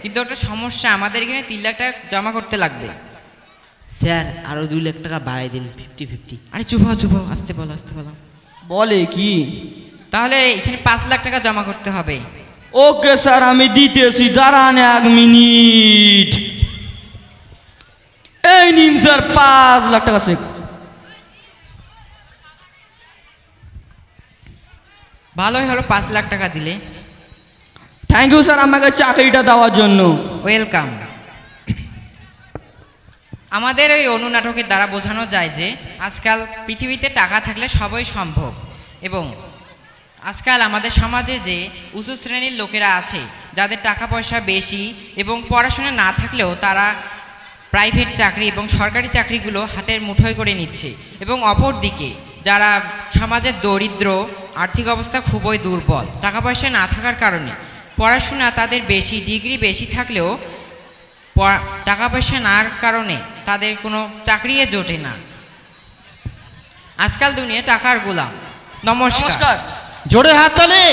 কিন্তু একটা সমস্যা, আমাদের এখানে 3 লাখ টাকা জমা করতে লাগবে। স্যার আরো 2 লাখ টাকা বাড়াই দিন, 50-50। আরে চুপ হও চুপ হও, আসতে বলো আসতে বলো। বলে কি? তাহলে এখানে 5 লাখ টাকা জমা করতে হবে। ওকে স্যার, আমি দিতেছি, দাঁড়ান 1 মিনিট। এই নিন স্যার 5 লাখ টাকা চেক। ভালোই হলো 5 লাখ টাকা দিলে। থ্যাংক ইউ স্যার আমাকে চাকরিটা দেওয়ার জন্য। ওয়েলকাম। আমাদের এই অনুনাটকের দ্বারা বোঝানো যায় যে আজকাল পৃথিবীতে টাকা থাকলে সবই সম্ভব, এবং আজকাল আমাদের সমাজে যে উঁচু শ্রেণীর লোকেরা আছে যাদের টাকা পয়সা বেশি এবং পড়াশোনা না থাকলেও তারা প্রাইভেট চাকরি এবং সরকারি চাকরিগুলো হাতের মুঠোয় করে নিচ্ছে, এবং অপরদিকে যারা সমাজের দরিদ্র, আর্থিক অবস্থা খুবই দুর্বল, টাকা পয়সা না থাকার কারণে পড়াশোনা তাদের বেশি, ডিগ্রি বেশি থাকলেও টাকা পয়সা নার কারণে তাদের কোনো চাকরিয়ে জোটে না। আজকাল দুনিয়া টাকার গোলাম। নমস্কার। জোরে হাত তালি।